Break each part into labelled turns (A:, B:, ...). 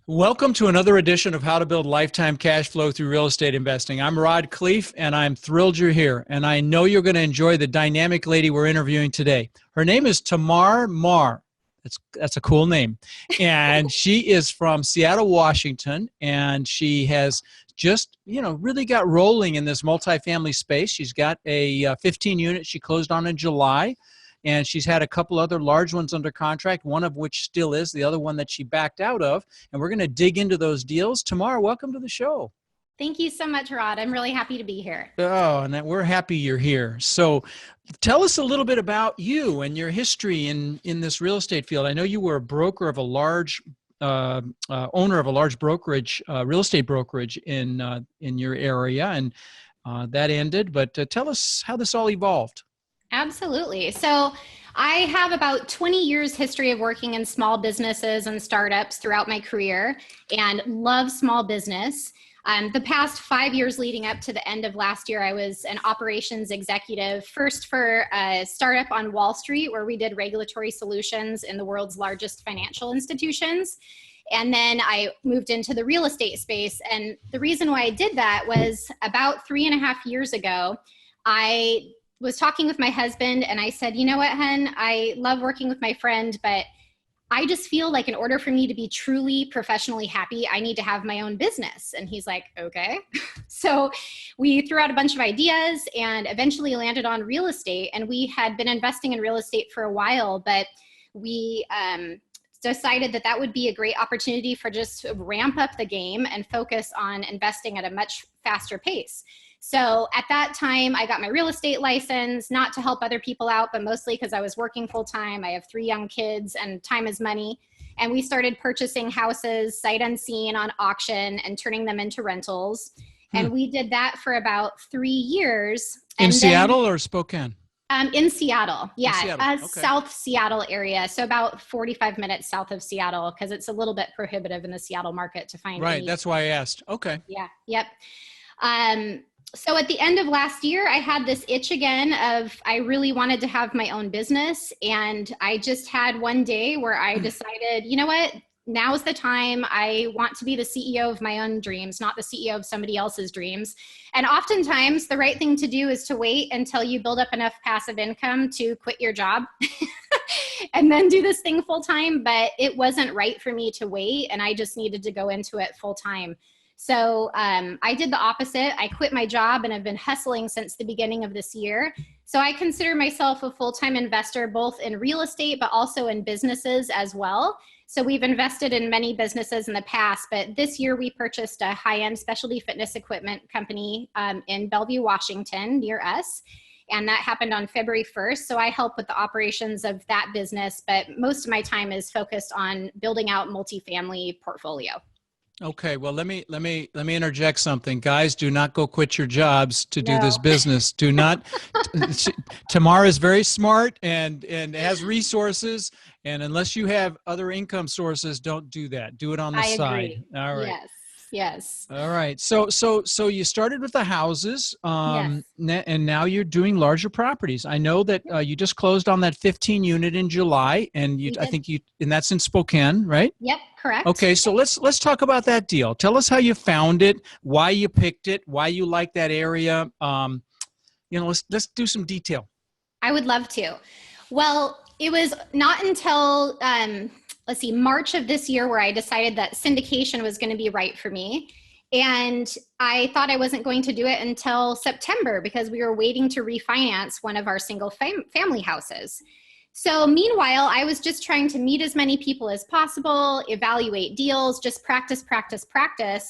A: Welcome to another edition of How to Build Lifetime Cash Flow Through Real Estate Investing. I'm Khleif, and I'm thrilled you're here. And I know you're going to enjoy the dynamic lady we're interviewing today. Her name is Tamar Mar. That's a cool name. And she is from Seattle, Washington, and she has just, really got rolling in this multifamily space. She's got a 15 unit she closed on in July. And she's had a couple other large ones under contract, one of which still is, the other one that she backed out of. And we're going to dig into those deals. Tamar, welcome to the show.
B: Thank you so much, Rod. I'm really happy to be here.
A: Oh, and we're happy you're here. So tell us a little bit about you and your history in this real estate field. I know you were a broker of a large owner of a large brokerage, real estate brokerage in your area, and that ended. But tell us how this all evolved.
B: Absolutely. So I have about 20 years history of working in small businesses and startups throughout my career and love small business. The past 5 years leading up to the end of last year, I was an operations executive, first for a startup on Wall Street where we did regulatory solutions in the world's largest financial institutions. And then I moved into the real estate space. And the reason why I did that was about 3.5 years ago, I was talking with my husband and I said, you know what, hun, I love working with my friend, but I just feel like in order for me to be truly professionally happy, I need to have my own business. And he's like, okay. So we threw out a bunch of ideas and eventually landed on real estate. And we had been investing in real estate for a while, but we decided that that would be a great opportunity for just to ramp up the game and focus on investing at a much faster pace. So at that time, I got my real estate license, not to help other people out, but mostly because I was working full time. I have 3 young kids and time is money. And we started purchasing houses sight unseen on auction and turning them into rentals. And we did that for about 3 years.
A: In Seattle or Spokane?
B: In Seattle. Yeah.
A: In Seattle. Okay.
B: South Seattle area. So about 45 minutes south of Seattle, because it's a little bit prohibitive in the Seattle market to find.
A: Right. That's why I asked. Okay.
B: Yeah. Yep. So at the end of last year, I had this itch again of I really wanted to have my own business. And I just had one day where I decided, you know what, now's the time. I want to be the CEO of my own dreams, not the CEO of somebody else's dreams. And oftentimes the right thing to do is to wait until you build up enough passive income to quit your job and then do this thing full time. But it wasn't right for me to wait. And I just needed to go into it full time. So I did the opposite. I quit my job and have been hustling since the beginning of this year. So I consider myself a full-time investor, both in real estate, but also in businesses as well. So we've invested in many businesses in the past, but this year we purchased a high-end specialty fitness equipment company in Bellevue, Washington, near us. And that happened on February 1st. So I help with the operations of that business, but most of my time is focused on building out multifamily portfolio.
A: Okay, well, let me interject something. Guys, do not go quit your jobs to do this business. Do not. Tamar is very smart and has resources, and unless you have other income sources, don't do that. Do it on the side.
B: Agree.
A: All right.
B: Yes. Yes.
A: All right. So you started with the houses,
B: Yes.
A: and now you're doing larger properties. I know that you just closed on that 15 unit in July, and and that's in Spokane, right?
B: Yep. Correct.
A: Okay. So let's talk about that deal. Tell us how you found it, why you picked it, why you like that area. Let's do some detail.
B: I would love to. Well, it was not until March of this year where I decided that syndication was going to be right for me. And I thought I wasn't going to do it until September because we were waiting to refinance one of our single family houses. So meanwhile, I was just trying to meet as many people as possible, evaluate deals, just practice.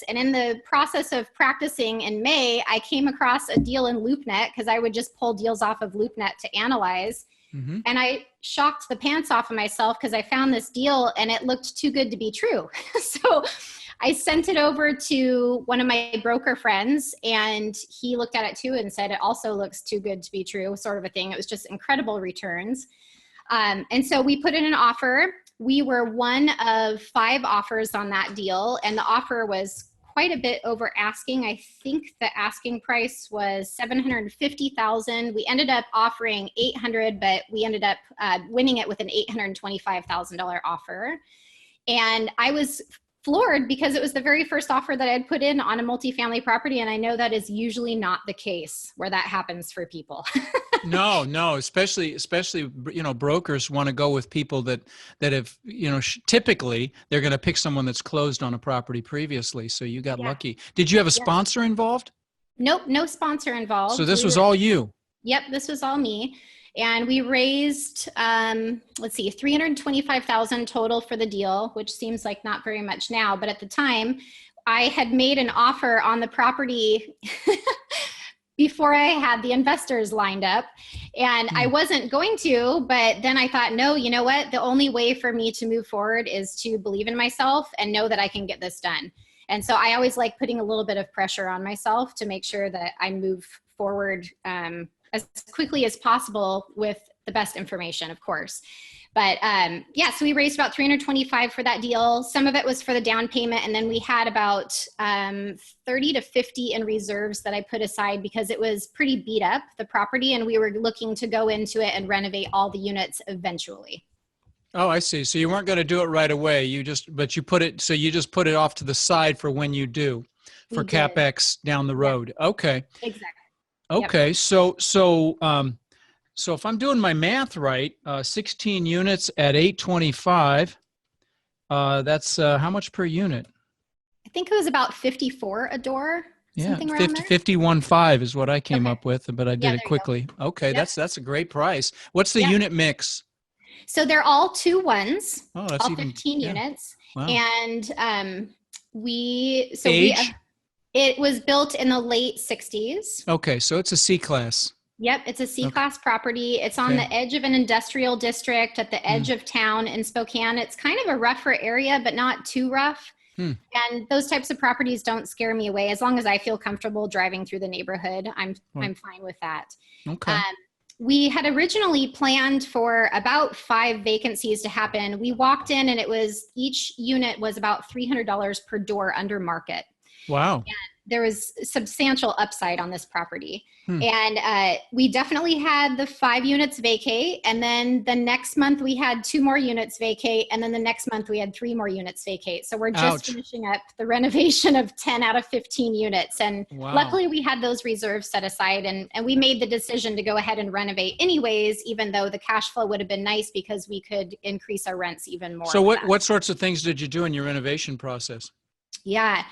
B: And in the process of practicing in May, I came across a deal in LoopNet because I would just pull deals off of LoopNet to analyze. Mm-hmm. And I shocked the pants off of myself because I found this deal and it looked too good to be true. So I sent it over to one of my broker friends and he looked at it too and said, it also looks too good to be true, sort of a thing. It was just incredible returns. And so we put in an offer. We were one of 5 offers on that deal. And the offer was quite a bit over asking. I think the asking price was $750,000. We ended up offering $800,000, but we ended up winning it with an $825,000 offer. And I was floored because it was the very first offer that I had put in on a multifamily property. And I know that is usually not the case where that happens for people.
A: No, especially, brokers want to go with people that have, typically they're going to pick someone that's closed on a property previously. So you got lucky. Did you have a sponsor involved?
B: Nope, no sponsor involved.
A: So this was all you?
B: Yep, this was all me. And we raised, $325,000 total for the deal, which seems like not very much now. But at the time, I had made an offer on the property before I had the investors lined up. And I wasn't going to, but then I thought, no, you know what? The only way for me to move forward is to believe in myself and know that I can get this done. And so I always like putting a little bit of pressure on myself to make sure that I move forward as quickly as possible with the best information, of course. But so we raised about $325,000 for that deal. Some of it was for the down payment. And then we had about 30 to 50 in reserves that I put aside because it was pretty beat up, the property. And we were looking to go into it and renovate all the units eventually.
A: Oh, I see. So you weren't going to do it right away. You just put it off to the side for when you do, for CapEx down the road. Yep. Okay.
B: Exactly.
A: Okay. Yep. So if I'm doing my math right, 16 units at $825, that's how much per unit?
B: I think it was about 54 a door. Something around there.
A: 51.5 is what I came up with, but I did it quickly. Okay. Yep. That's a great price. What's the unit mix?
B: So they're all 2-1s,
A: all
B: 15 units.
A: Wow.
B: And
A: Age?
B: It was built in the late 60s.
A: Okay, so it's a C-class.
B: Yep, it's a C-class property. It's on the edge of an industrial district at the edge of town in Spokane. It's kind of a rougher area, but not too rough. And those types of properties don't scare me away. As long as I feel comfortable driving through the neighborhood, I'm fine with that.
A: Okay.
B: We had originally planned for about 5 vacancies to happen. We walked in and each unit was about $300 per door under market.
A: Wow.
B: And there was substantial upside on this property. And we definitely had the 5 units vacate. And then the next month we had 2 more units vacate. And then the next month we had 3 more units vacate. So we're just finishing up the renovation of 10 out of 15 units. And luckily we had those reserves set aside and we made the decision to go ahead and renovate anyways, even though the cash flow would have been nice because we could increase our rents even more.
A: So what sorts of things did you do in your renovation process?
B: Yeah.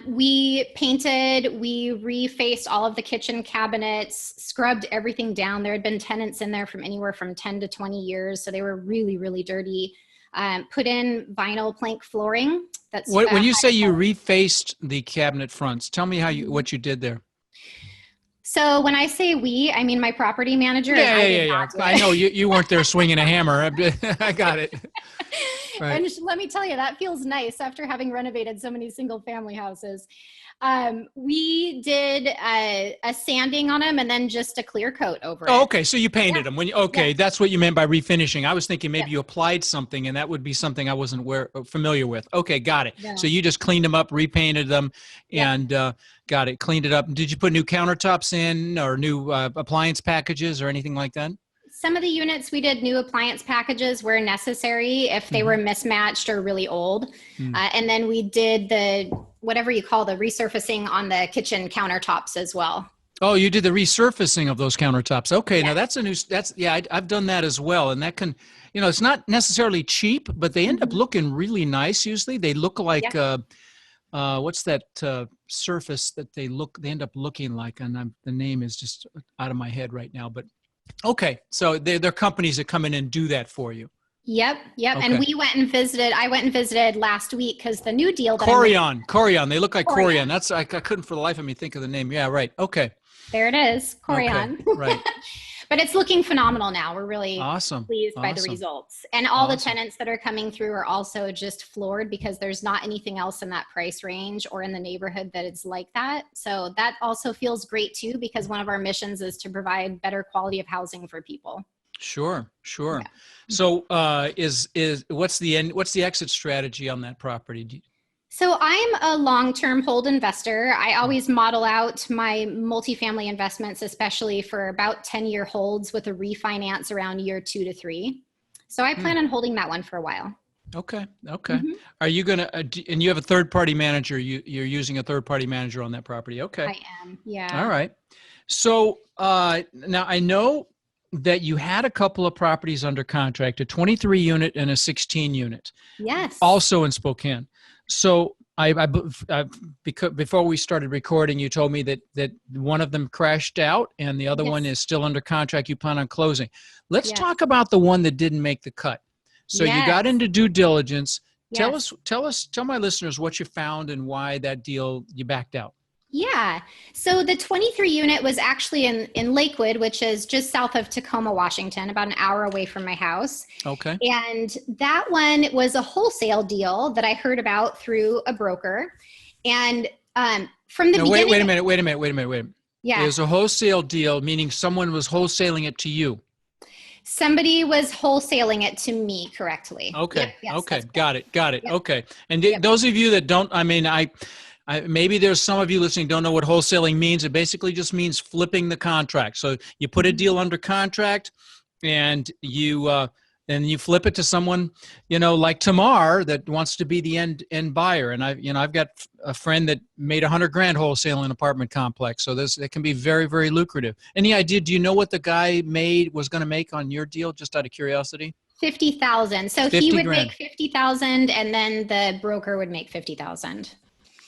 B: We painted, we refaced all of the kitchen cabinets, scrubbed everything down. There had been tenants in there from anywhere from 10 to 20 years. So they were really, really dirty. Put in vinyl plank flooring. That's
A: when you say you refaced the cabinet fronts, tell me what you did there.
B: So when I say we, I mean my property manager.
A: Yeah. I know you weren't there swinging a hammer. I got it. Right.
B: And let me tell you, that feels nice after having renovated so many single family houses. We did a sanding on them and then just a clear coat over it.
A: Oh, okay. So you painted them. That's what you meant by refinishing. I was thinking maybe you applied something and that would be something I wasn't familiar with. Okay, got it. Yeah. So you just cleaned them up, repainted them, and got it, cleaned it up. Did you put new countertops in or new appliance packages or anything like that?
B: Some of the units we did new appliance packages where necessary if they were mismatched or really old. And then we did the, whatever you call the resurfacing on the kitchen countertops as well.
A: Oh, you did the resurfacing of those countertops. Okay. Now I've done that as well. And that can, it's not necessarily cheap, but they end up looking really nice. Usually they look like, what's that surface that they end up looking like? And the name is just out of my head right now, but okay. So they're companies that come in and do that for you.
B: Yep. Okay. And I went and visited last week because the new deal.
A: Corian. They look like Corian. I couldn't for the life of me think of the name. Yeah, right. Okay.
B: There it is. Corian.
A: Okay. Right.
B: But it's looking phenomenal now. We're really pleased by the results. And all the tenants that are coming through are also just floored because there's not anything else in that price range or in the neighborhood that is like that. So that also feels great too, because one of our missions is to provide better quality of housing for people.
A: Sure. Yeah. So what's the exit strategy on that property?
B: So I'm a long-term hold investor. I always model out my multifamily investments, especially for about 10-year holds with a refinance around year 2 to 3. So I plan on holding that one for a while.
A: Okay. Okay.
B: Mhm.
A: Are you going to, and you have a third party manager, you're using a third party manager on that property. Okay.
B: I am.
A: All
B: Yeah.
A: right. So now I know that you had a couple of properties under contract, a 23 unit and a 16 unit,
B: Yes.
A: also in Spokane. So because before we started recording, you told me that one of them crashed out and the other one
B: Yes.
A: is still under contract. You plan on closing. Let's
B: Yes.
A: talk about the one that didn't make the cut. So you got
B: Yes.
A: into due diligence.
B: Yes.
A: Tell my listeners what you found and why that deal you backed out.
B: Yeah. So the 23 unit was actually in Lakewood, which is just south of Tacoma, Washington, about an hour away from my house.
A: Okay.
B: And that one was a wholesale deal that I heard about through a broker. And from the
A: Now,
B: beginning.
A: wait a minute. It
B: Yeah.
A: was a wholesale deal, meaning someone was wholesaling it to you.
B: Somebody was wholesaling it to me correctly. Yep.
A: Okay.
B: Yes.
A: Okay.
B: That's
A: Got it.
B: Yep.
A: Okay. And
B: Yep.
A: those of you that don't, I mean, maybe there's some of you listening don't know what wholesaling means. It basically just means flipping the contract. So you put a deal under contract, and you flip it to someone, like Tamar, that wants to be the end buyer. And I've got a friend that made $100,000 wholesale in an apartment complex. So it can be very, very lucrative. Any idea? Do you know what the guy was going to make on your deal? Just out of curiosity.
B: 50,000. So he
A: 50
B: would
A: grand.
B: make 50,000, and then the broker would make 50,000.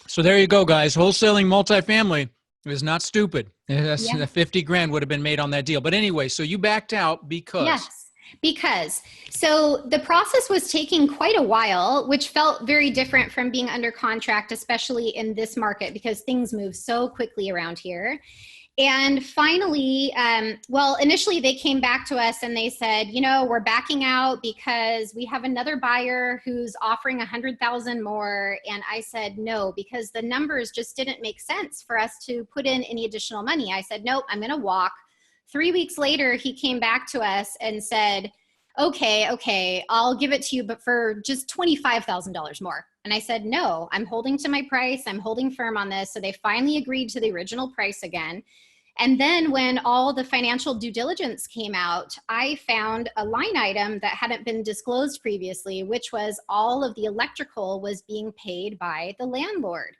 A: So there you go, guys. Wholesaling multifamily is not stupid.
B: Yeah.
A: 50 grand would have been made on that deal. But anyway, so you backed out because.
B: Yes, because so the process was taking quite a while, which felt very different from being under contract, especially in this market, because things move so quickly around here. And finally, initially they came back to us and they said, we're backing out because we have another buyer who's offering 100,000 more. And I said, no, because the numbers just didn't make sense for us to put in any additional money. I said, nope, I'm going to walk. 3 weeks later, he came back to us and said, okay, I'll give it to you, but for just $25,000 more. And I said, no, I'm holding to my price. I'm holding firm on this. So they finally agreed to the original price again. And then when all the financial due diligence came out, I found a line item that hadn't been disclosed previously, which was all of the electrical was being paid by the landlord.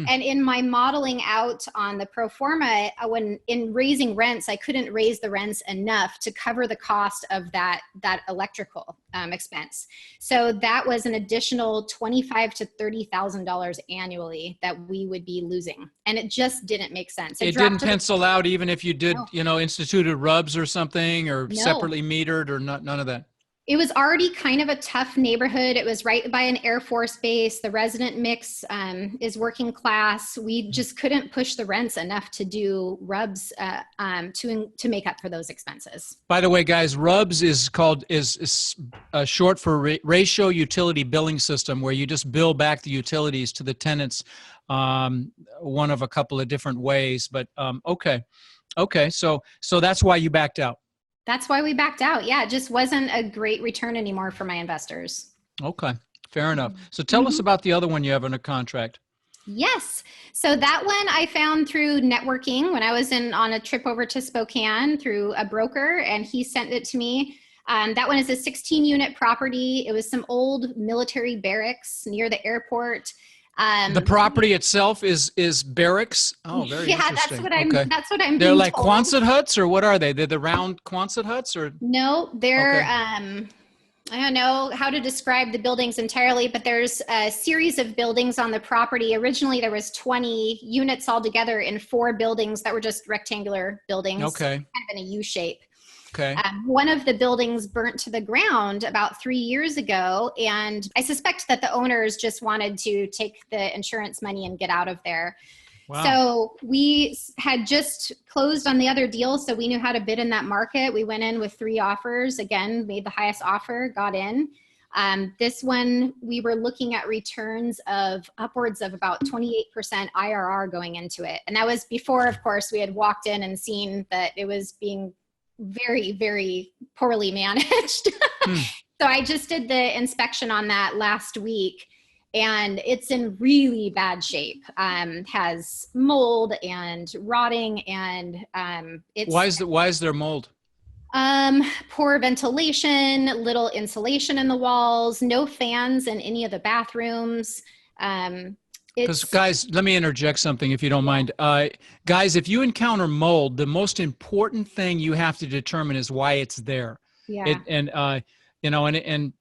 B: And in my modeling out on the pro forma, when in raising rents, I couldn't raise the rents enough to cover the cost of that electrical expense. So that was an additional $25,000 to $30,000 annually that we would be losing, and it just didn't make sense.
A: It didn't pencil out, even if you did, instituted RUBS or something, or separately metered, or none of that.
B: It was already kind of a tough neighborhood. It was right by an Air Force base. The resident mix is working class. We just couldn't push the rents enough to do RUBS to make up for those expenses.
A: By the way, guys, RUBS is short for ratio utility billing system, where you just bill back the utilities to the tenants, one of a couple of different ways. But okay, so that's why you backed out.
B: That's why we backed out. Yeah, it just wasn't a great return anymore for my investors.
A: Okay, fair enough. So tell us about the other one you have under contract.
B: Yes. So that one I found through networking when I was on a trip over to Spokane through a broker, and he sent it to me. That one is a 16-unit property. It was some old military barracks near the airport.
A: The property itself is barracks. Oh, very interesting.
B: That's what I'm.
A: They're like Quonset huts, or what are they? They're the round Quonset huts, or
B: no? They're. I don't know how to describe the buildings entirely, but there's a series of buildings on the property. Originally, there was 20 units altogether in 4 buildings that were just rectangular buildings, kind of in a U shape.
A: Okay.
B: One of the buildings burnt to the ground about 3 years ago, and I suspect that the owners just wanted to take the insurance money and get out of there. Wow. So we had just closed on the other deal, so we knew how to bid in that market. We went in with 3 offers, again, made the highest offer, got in. This one, we were looking at returns of upwards of about 28% IRR going into it. And that was before, of course, we had walked in and seen that it was being very, very poorly managed. So I just did the inspection on that last week, and it's in really bad shape. Has mold and rotting, and it's.
A: Why is there mold?
B: Poor ventilation, little insulation in the walls, no fans in any of the bathrooms.
A: Because
B: It's
A: guys, let me interject something if you don't mind. Guys, if you encounter mold, the most important thing you have to determine is why it's there.
B: Yeah.
A: You know, and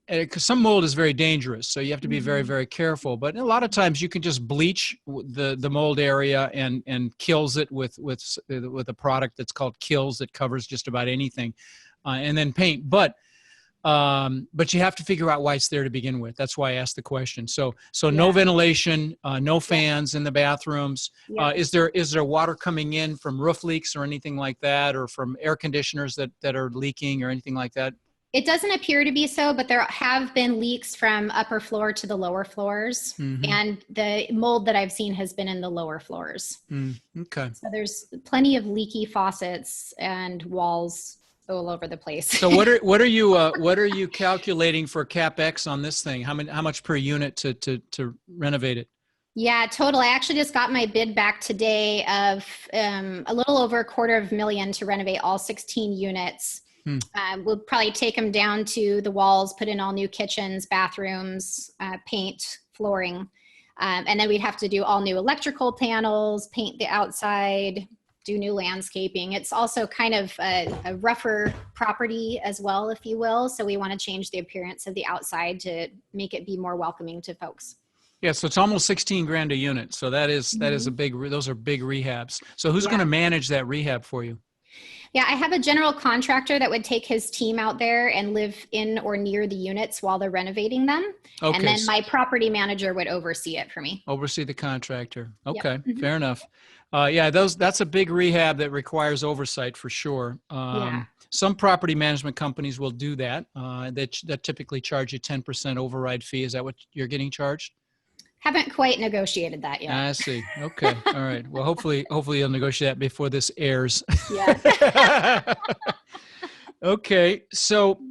A: because some mold is very dangerous, so you have to be very,
B: Mhm.
A: very careful. But a lot of times you can just bleach the mold area and kills it with a product that's called Kills that covers just about anything, and then paint. But you have to figure out why it's there to begin with. That's why I asked the question. So no
B: Yeah.
A: ventilation, no
B: Yep.
A: fans in the bathrooms.
B: Yep.
A: Is there water coming in from roof leaks or anything like that, or from air conditioners that are leaking or anything like that?
B: It doesn't appear to be so, but there have been leaks from upper floor to the lower floors.
A: Mm-hmm.
B: And the mold that I've seen has been in the lower floors.
A: Okay.
B: So there's plenty of leaky faucets and walls all over the place.
A: So what are you calculating for CapEx on this thing? How much per unit to renovate it?
B: Yeah, total. I actually just got my bid back today of a little over $250,000 to renovate all 16 units.
A: Hmm.
B: We'll probably take them down to the walls, put in all new kitchens, bathrooms, paint, flooring. And then we'd have to do all new electrical panels, paint the outside, do new landscaping. It's also kind of a rougher property as well, if you will. So we want to change the appearance of the outside to make it be more welcoming to folks.
A: Yeah, so it's almost 16 grand a unit. So that is a big. Those are big rehabs. So who's going to manage that rehab for you?
B: Yeah, I have a general contractor that would take his team out there and live in or near the units while they're renovating them.
A: Okay.
B: And then my property manager would oversee it for me.
A: Oversee the contractor. Okay,
B: Yep.
A: fair enough. Yeah, that's a big rehab that requires oversight for sure.
B: Yeah.
A: Some property management companies will do that. That typically charge you 10% override fee. Is that what you're getting charged?
B: Haven't quite negotiated that yet.
A: I see. Okay. All right. Well, hopefully you'll negotiate that before this airs.
B: Yeah.
A: Okay. So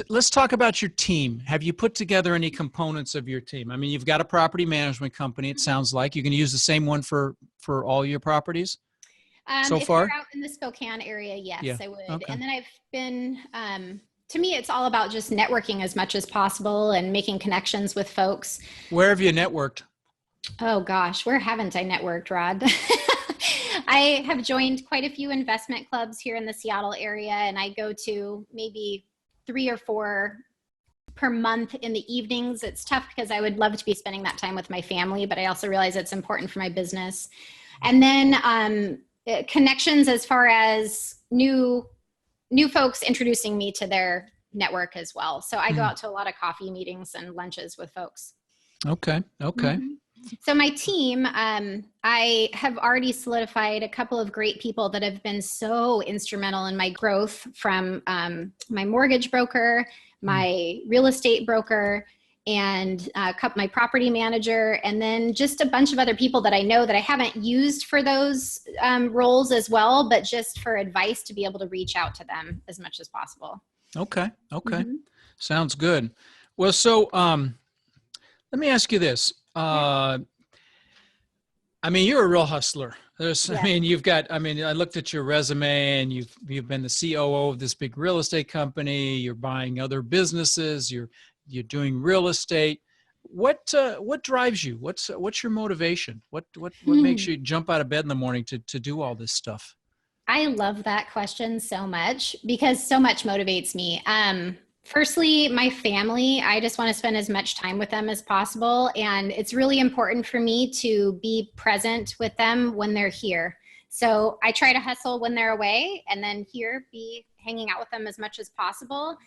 A: let's talk about your team. Have you put together any components of your team? I mean, you've got a property management company. It sounds like you're going to use the same one for all your properties so
B: If
A: far.
B: you're out in the Spokane area, yes,
A: Yeah.
B: I would.
A: Okay.
B: And then I've been, to me, it's all about just networking as much as possible and making connections with folks.
A: Where have you networked?
B: Oh gosh, where haven't I networked, Rod? I have joined quite a few investment clubs here in the Seattle area, and I go to maybe 3 or 4 per month in the evenings. It's tough because I would love to be spending that time with my family, but I also realize it's important for my business. And then connections as far as new folks introducing me to their network as well. So I go out to a lot of coffee meetings and lunches with folks.
A: Okay.
B: Mm-hmm. So my team, I have already solidified a couple of great people that have been so instrumental in my growth, from my mortgage broker, my real estate broker, and my property manager, and then just a bunch of other people that I know that I haven't used for those roles as well, but just for advice to be able to reach out to them as much as possible.
A: Okay. Sounds good. Well, so let me ask you this. I mean, you're a real hustler. I mean, I looked at your resume, and you've been the COO of this big real estate company. You're buying other businesses. You're doing real estate. What drives you? What's your motivation? What makes you jump out of bed in the morning to do all this stuff?
B: I love that question so much because so much motivates me. Firstly, my family, I just want to spend as much time with them as possible. And it's really important for me to be present with them when they're here. So I try to hustle when they're away, and then here be hanging out with them as much as possible.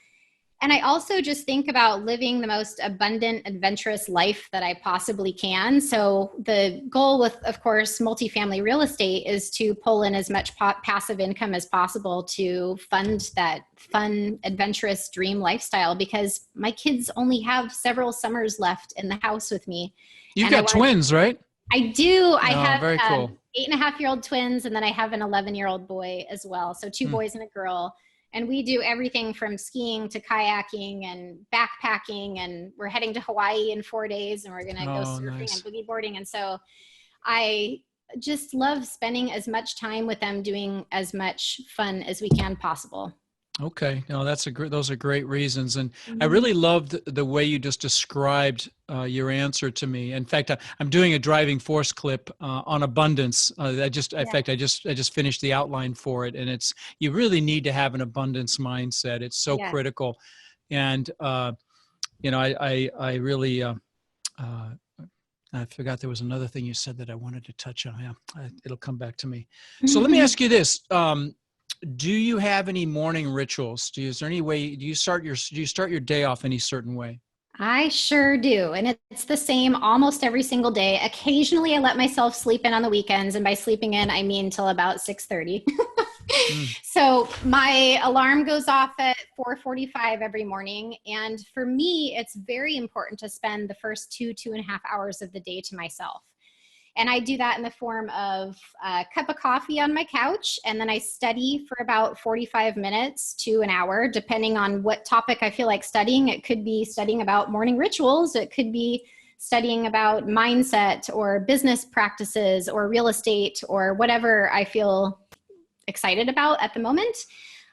B: And I also just think about living the most abundant, adventurous life that I possibly can. So the goal with, of course, multifamily real estate is to pull in as much passive income as possible to fund that fun, adventurous dream lifestyle, because my kids only have several summers left in the house with me.
A: You've got twins, right?
B: I do. I have
A: very cool.
B: 8.5-year-old twins, and then I have an 11-year-old boy as well. So 2 boys and a girl. And we do everything from skiing to kayaking and backpacking, and we're heading to Hawaii in 4 days, and we're going to go surfing and boogie boarding. And so I just love spending as much time with them, doing as much fun as we can possible.
A: Okay. No, those are great reasons. And I
B: Mhm.
A: really loved the way you just described your answer to me. In fact, I'm doing a driving force clip on abundance. In
B: Yeah.
A: fact, I just finished the outline for it. And you really need to have an abundance mindset. It's so
B: Yes.
A: critical. And, I really, uh, I forgot there was another thing you said that I wanted to touch on. Yeah, it'll come back to me. So let me ask you this. Do you have any morning rituals? Is there any way, do you start your day off any certain way?
B: I sure do. And it's the same almost every single day. Occasionally I let myself sleep in on the weekends. And by sleeping in, I mean till about 6:30.
A: Mm.
B: So my alarm goes off at 4:45 every morning. And for me, it's very important to spend the first 2.5 hours of the day to myself. And I do that in the form of a cup of coffee on my couch. And then I study for about 45 minutes to an hour, depending on what topic I feel like studying. It could be studying about morning rituals. It could be studying about mindset or business practices or real estate or whatever I feel excited about at the moment.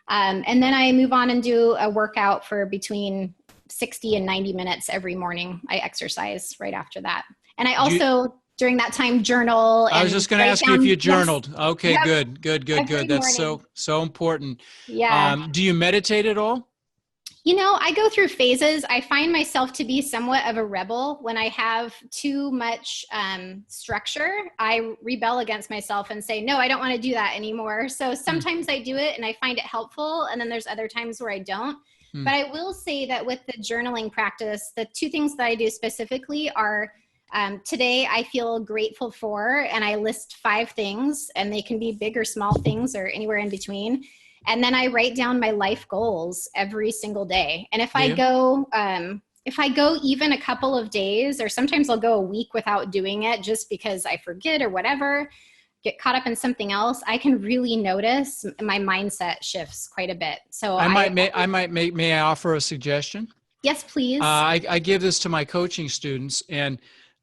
B: And then I move on and do a workout for between 60 and 90 minutes every morning. I exercise right after that. And I also, during that time, journal.
A: I was
B: And
A: just going to ask you if you journaled. Yes. Okay,
B: yep.
A: good.
B: Every
A: That's
B: morning.
A: so important.
B: Yeah.
A: Do you meditate at all?
B: I go through phases. I find myself to be somewhat of a rebel. When I have too much structure, I rebel against myself and say, no, I don't want to do that anymore. So sometimes I do it and I find it helpful. And then there's other times where I don't. But I will say that with the journaling practice, the two things that I do specifically are today I feel grateful for, and I list 5 things, and they can be big or small things or anywhere in between. And then I write down my life goals every single day. And if I go even a couple of days, or sometimes I'll go a week without doing it just because I forget or whatever, get caught up in something else, I can really notice my mindset shifts quite a bit. So
A: may I offer a suggestion?
B: Yes, please.
A: I give this to my coaching students, and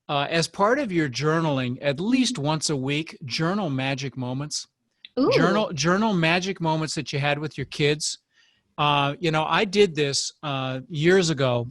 A: as part of your journaling, at least once a week, journal magic moments.
B: Ooh.
A: Journal magic moments that you had with your kids. I did this years ago,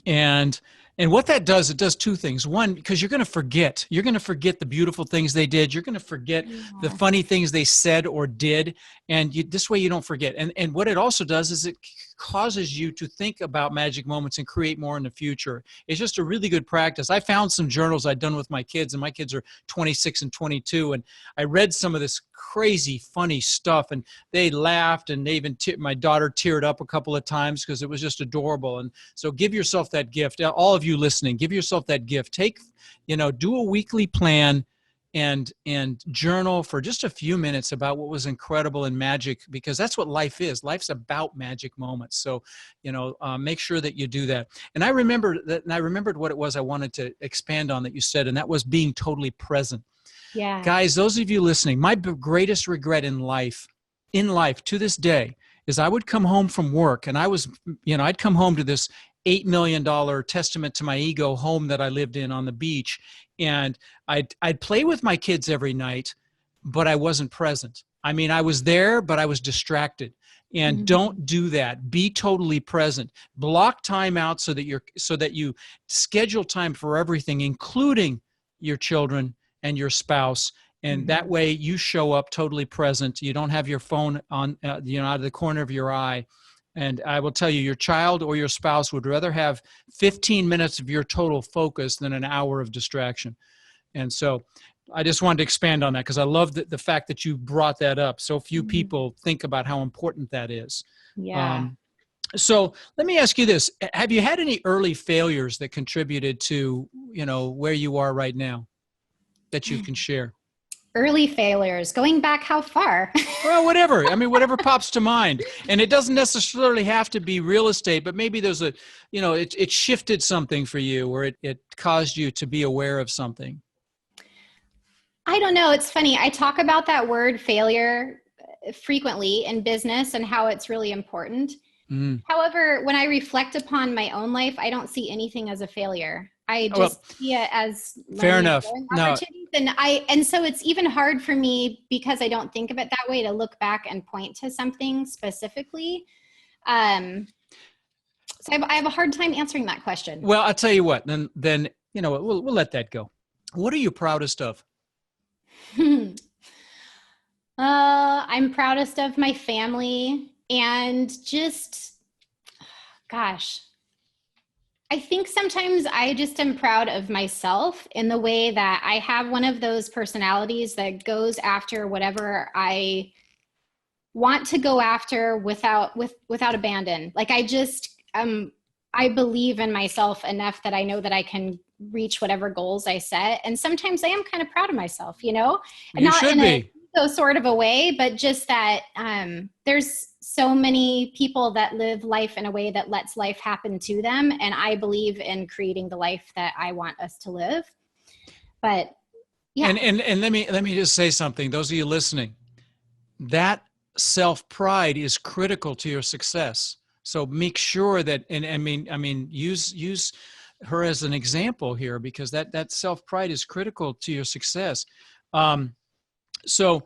A: and what that does, it does 2 things. One, because you're going to forget the beautiful things they did. You're going to forget the funny things they said or did. And this way you don't forget. And what it also does is it causes you to think about magic moments and create more in the future. It's just a really good practice. I found some journals I'd done with my kids, and my kids are 26 and 22. And I read some of this crazy, funny stuff, and they laughed, and they even my daughter teared up a couple of times because it was just adorable. And so give yourself that gift. All of you listening, give yourself that gift. Do a weekly plan and journal for just a few minutes about what was incredible and magic, because that's what life is. Life's about magic moments. So, make sure that you do that. And I remembered what it was I wanted to expand on that you said, and that was being totally present.
B: Yeah.
A: Guys, those of you listening, my greatest regret in life to this day is I would come home from work, and I'd come home to this $8 million testament to my ego home that I lived in on the beach. And I'd play with my kids every night, but I wasn't present. I mean, I was there, but I was distracted. And don't do that. Be totally present. Block time out so that you schedule time for everything, including your children and your spouse. And that way you show up totally present. You don't have your phone on, out of the corner of your eye. And I will tell you, your child or your spouse would rather have 15 minutes of your total focus than an hour of distraction. And so I just wanted to expand on that, because I love the fact that you brought that up. So few people think about how important that is.
B: Yeah.
A: So let me ask you this. Have you had any early failures that contributed to, where you are right now that you can share?
B: Early failures, going back how far?
A: Well, whatever. I mean, whatever pops to mind. And it doesn't necessarily have to be real estate, but maybe there's it shifted something for you, or it caused you to be aware of something.
B: I don't know. It's funny. I talk about that word failure frequently in business and how it's really important. However, when I reflect upon my own life, I don't see anything as a failure. I just see it as
A: fair enough.
B: opportunity And so it's even hard for me because I don't think of it that way to look back and point to something specifically. So I have a hard time answering that question.
A: Well, I'll tell you what, then we'll let that go. What are you proudest of?
B: I'm proudest of my family and just, gosh, I think sometimes I just am proud of myself in the way that I have one of those personalities that goes after whatever I want to go after without abandon. Like I believe in myself enough that I know that I can reach whatever goals I set. And sometimes I am kind of proud of myself,
A: You
B: not
A: should
B: in
A: be.
B: a sort of a way, but just that there's so many people that live life in a way that lets life happen to them. And I believe in creating the life that I want us to live. But yeah.
A: And let me just say something. Those of you listening, that self-pride is critical to your success. So make sure that, and I mean, use her as an example here, because that self-pride is critical to your success. So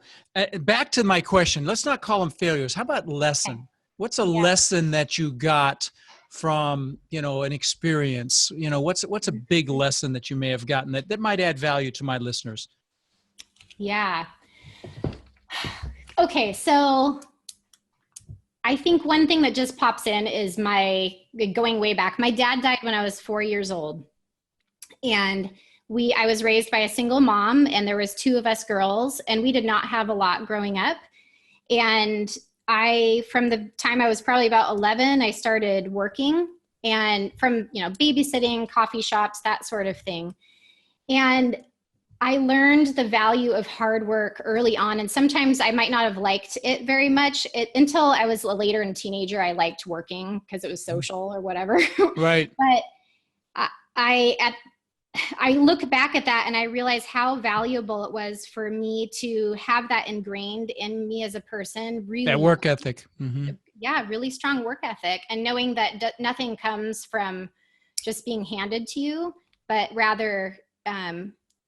A: back to my question, let's not call them failures. How about lesson? Okay. What's a lesson that you got from, an experience? What's a big lesson that you may have gotten that might add value to my listeners?
B: Yeah. Okay. So I think one thing that just pops in is going way back. My dad died when I was 4 years old, and I was raised by a single mom, and there was 2 of us girls, and we did not have a lot growing up. And from the time I was probably about 11, I started working, and from, babysitting, coffee shops, that sort of thing. And I learned the value of hard work early on. And sometimes I might not have liked it very much until I was later in teenager. I liked working because it was social or whatever.
A: Right.
B: But I look back at that and I realize how valuable it was for me to have that ingrained in me as a person. Really,
A: that work ethic. Mm-hmm.
B: Yeah, really strong work ethic, and knowing that nothing comes from just being handed to you, but rather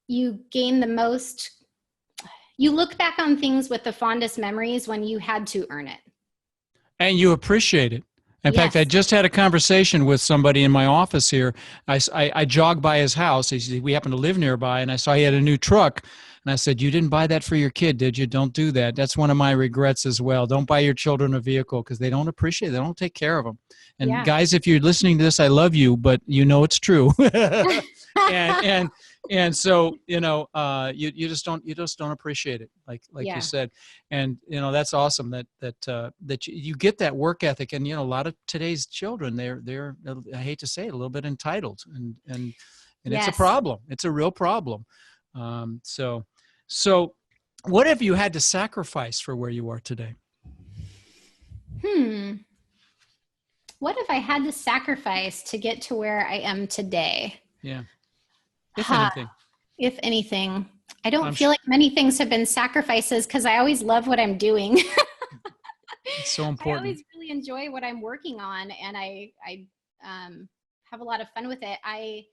B: you gain the most. You look back on things with the fondest memories when you had to earn it, and
A: you appreciate it. In fact, I just had a conversation with somebody in my office here. I jogged by his house. We happen to live nearby, and I saw he had a new truck. And I said, "You didn't buy that for your kid, did you? Don't do that. That's one of my regrets as well. Don't buy your children a vehicle because they don't appreciate it. They don't take care of them." And guys, if you're listening to this, I love you, but it's true. And so, you just don't appreciate it, like you said. And, that's awesome that you get that work ethic. And, a lot of today's children, they're, I hate to say it, a little bit entitled, and it's a problem. It's a real problem. So what have you had to sacrifice for where you are today?
B: What have I had to sacrifice to get to where I am today?
A: Yeah. If anything.
B: I don't feel like many things have been sacrifices because I always love what I'm doing.
A: It's so important.
B: I always really enjoy what I'm working on, and I have a lot of fun with it. I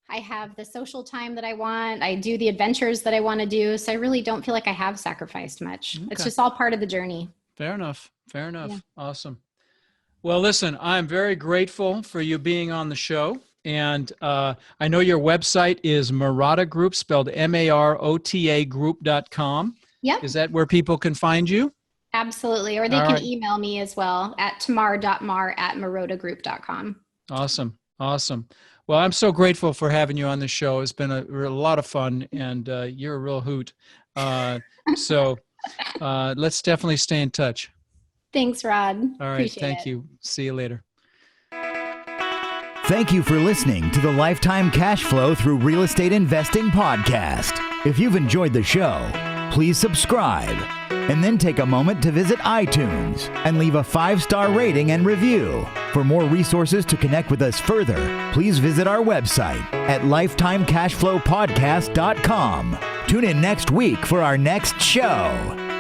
B: have the social time that I want. I do the adventures that I want to do. So I really don't feel like I have sacrificed much. Okay. It's just all part of the journey.
A: Fair enough.
B: Yeah.
A: Awesome. Well, listen, I'm very grateful for you being on the show. And I know your website is Marota Group, spelled MAROTA group.com.
B: Yep.
A: Is that where people can find you?
B: Absolutely. Or they can email me as well at tamar.mar@marotagroup.com.
A: Awesome. Well, I'm so grateful for having you on the show. It's been a lot of fun, and you're a real hoot. So let's definitely stay in touch.
B: Thanks, Rod.
A: All right.
B: Appreciate
A: Thank you. See you later.
C: Thank you for listening to the Lifetime Cash Flow Through Real Estate Investing podcast. If you've enjoyed the show, please subscribe and then take a moment to visit iTunes and leave a 5-star rating and review. For more resources to connect with us further, please visit our website at lifetimecashflowpodcast.com. Tune in next week for our next show.